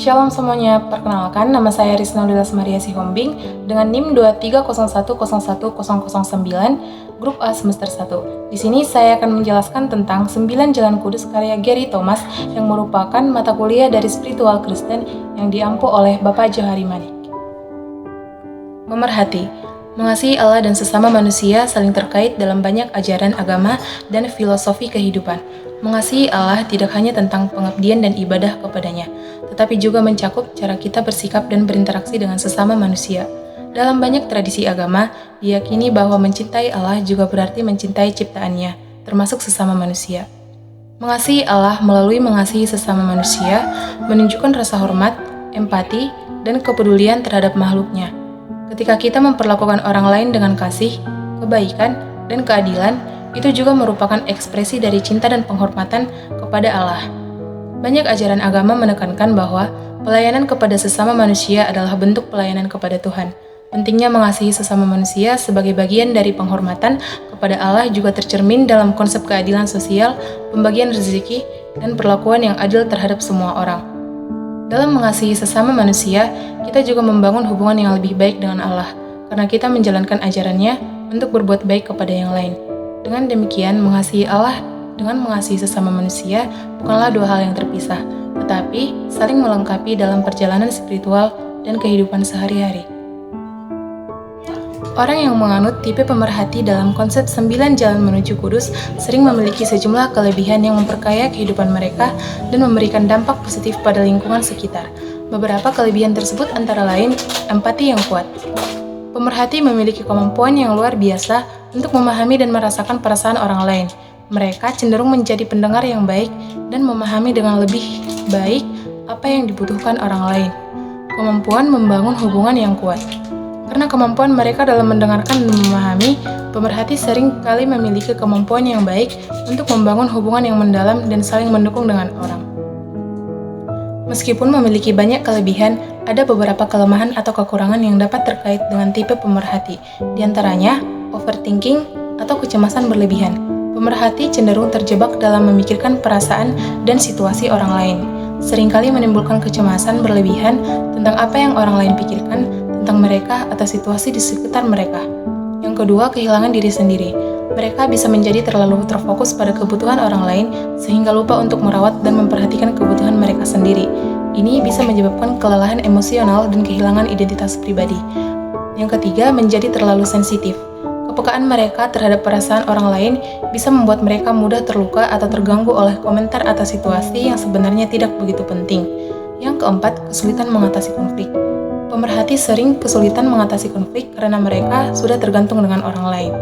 Shalom semuanya, perkenalkan nama saya Risna Lilas Maria Sihombing dengan NIM 230101009, Grup A Semester 1. Di sini saya akan menjelaskan tentang 9 Jalan Kudus karya Gary Thomas yang merupakan mata kuliah dari spiritual Kristen yang diampu oleh Bapak Johari Manik. Memerhati, mengasihi Allah dan sesama manusia saling terkait dalam banyak ajaran agama dan filosofi kehidupan. Mengasihi Allah tidak hanya tentang pengabdian dan ibadah kepadanya, tetapi juga mencakup cara kita bersikap dan berinteraksi dengan sesama manusia. Dalam banyak tradisi agama, diyakini bahwa mencintai Allah juga berarti mencintai ciptaannya, termasuk sesama manusia. Mengasihi Allah melalui mengasihi sesama manusia, menunjukkan rasa hormat, empati, dan kepedulian terhadap makhluknya. Ketika kita memperlakukan orang lain dengan kasih, kebaikan, dan keadilan, itu juga merupakan ekspresi dari cinta dan penghormatan kepada Allah. Banyak ajaran agama menekankan bahwa pelayanan kepada sesama manusia adalah bentuk pelayanan kepada Tuhan. Pentingnya mengasihi sesama manusia sebagai bagian dari penghormatan kepada Allah juga tercermin dalam konsep keadilan sosial, pembagian rezeki, dan perlakuan yang adil terhadap semua orang. Dalam mengasihi sesama manusia, kita juga membangun hubungan yang lebih baik dengan Allah, karena kita menjalankan ajarannya untuk berbuat baik kepada yang lain. Dengan demikian, mengasihi Allah dengan mengasihi sesama manusia bukanlah dua hal yang terpisah, tetapi saling melengkapi dalam perjalanan spiritual dan kehidupan sehari-hari. Orang yang menganut tipe pemerhati dalam konsep 9 jalan menuju kudus sering memiliki sejumlah kelebihan yang memperkaya kehidupan mereka dan memberikan dampak positif pada lingkungan sekitar. Beberapa kelebihan tersebut antara lain empati yang kuat. Pemerhati memiliki kemampuan yang luar biasa untuk memahami dan merasakan perasaan orang lain. Mereka cenderung menjadi pendengar yang baik dan memahami dengan lebih baik apa yang dibutuhkan orang lain. Kemampuan membangun hubungan yang kuat. Karena kemampuan mereka dalam mendengarkan dan memahami, pemerhati sering kali memiliki kemampuan yang baik untuk membangun hubungan yang mendalam dan saling mendukung dengan orang. Meskipun memiliki banyak kelebihan, ada beberapa kelemahan atau kekurangan yang dapat terkait dengan tipe pemerhati. Di antaranya, overthinking atau kecemasan berlebihan. Pemerhati cenderung terjebak dalam memikirkan perasaan dan situasi orang lain. Seringkali menimbulkan kecemasan berlebihan tentang apa yang orang lain pikirkan tentang mereka atau situasi di sekitar mereka. Yang kedua, kehilangan diri sendiri. Mereka bisa menjadi terlalu terfokus pada kebutuhan orang lain sehingga lupa untuk merawat dan memperhatikan kebutuhan mereka sendiri. Ini bisa menyebabkan kelelahan emosional dan kehilangan identitas pribadi. Yang ketiga, menjadi terlalu sensitif. Kepekaan mereka terhadap perasaan orang lain bisa membuat mereka mudah terluka atau terganggu oleh komentar atau situasi yang sebenarnya tidak begitu penting. Yang keempat, kesulitan mengatasi konflik. Pemerhati sering kesulitan mengatasi konflik karena mereka sudah tergantung dengan orang lain.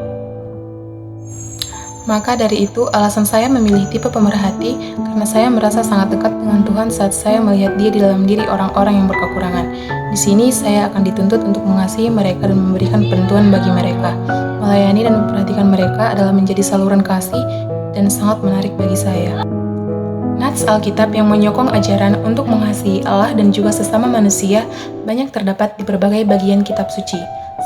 Maka dari itu, alasan saya memilih tipe pemerhati karena saya merasa sangat dekat dengan Tuhan saat saya melihat Dia di dalam diri orang-orang yang berkekurangan. Di sini, saya akan dituntut untuk mengasihi mereka dan memberikan bantuan bagi mereka. Melayani dan memperhatikan mereka adalah menjadi saluran kasih dan sangat menarik bagi saya. Nats Alkitab yang menyokong ajaran untuk mengasihi Allah dan juga sesama manusia banyak terdapat di berbagai bagian kitab suci.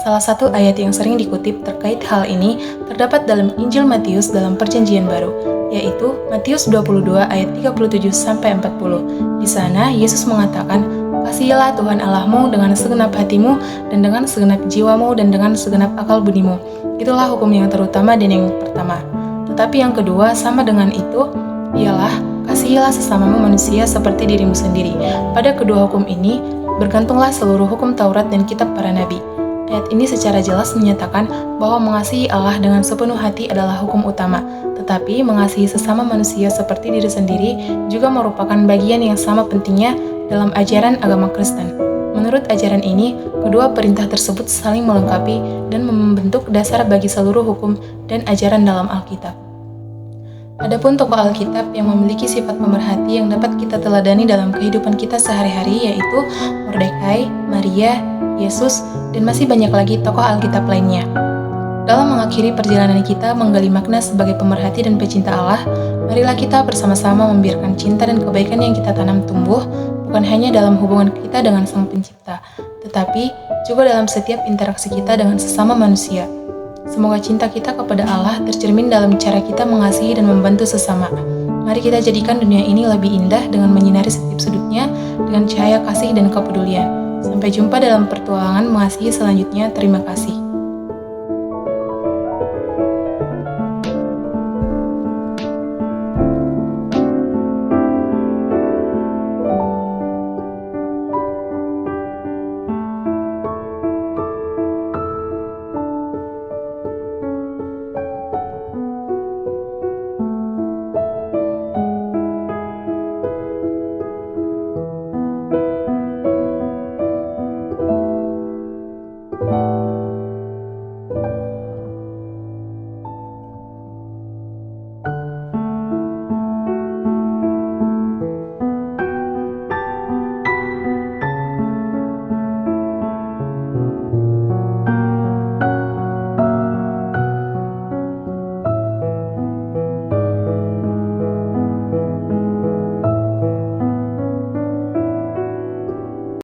Salah satu ayat yang sering dikutip terkait hal ini terdapat dalam Injil Matius dalam Perjanjian Baru, yaitu Matius 22 ayat 37-40. Di sana, Yesus mengatakan, "Kasihilah Tuhan Allahmu dengan segenap hatimu dan dengan segenap jiwamu dan dengan segenap akal budimu." Itulah hukum yang terutama dan yang pertama. Tetapi yang kedua sama dengan itu, ialah kasihilah sesamamu manusia seperti dirimu sendiri. Pada kedua hukum ini, bergantunglah seluruh hukum Taurat dan kitab para nabi. Ayat ini secara jelas menyatakan bahwa mengasihi Allah dengan sepenuh hati adalah hukum utama, tetapi mengasihi sesama manusia seperti diri sendiri juga merupakan bagian yang sama pentingnya dalam ajaran agama Kristen. Menurut ajaran ini, kedua perintah tersebut saling melengkapi dan membentuk dasar bagi seluruh hukum dan ajaran dalam Alkitab. Adapun tokoh Alkitab yang memiliki sifat pemerhati yang dapat kita teladani dalam kehidupan kita sehari-hari yaitu Mordekai, Maria, Yesus, dan masih banyak lagi tokoh Alkitab lainnya. Dalam mengakhiri perjalanan kita menggali makna sebagai pemerhati dan pecinta Allah, marilah kita bersama-sama membiarkan cinta dan kebaikan yang kita tanam tumbuh, bukan hanya dalam hubungan kita dengan Sang Pencipta, tetapi juga dalam setiap interaksi kita dengan sesama manusia. Semoga cinta kita kepada Allah tercermin dalam cara kita mengasihi dan membantu sesama. Mari kita jadikan dunia ini lebih indah dengan menyinari setiap sudutnya dengan cahaya kasih dan kepedulian. Sampai jumpa dalam pertualangan mengasihi selanjutnya. Terima kasih.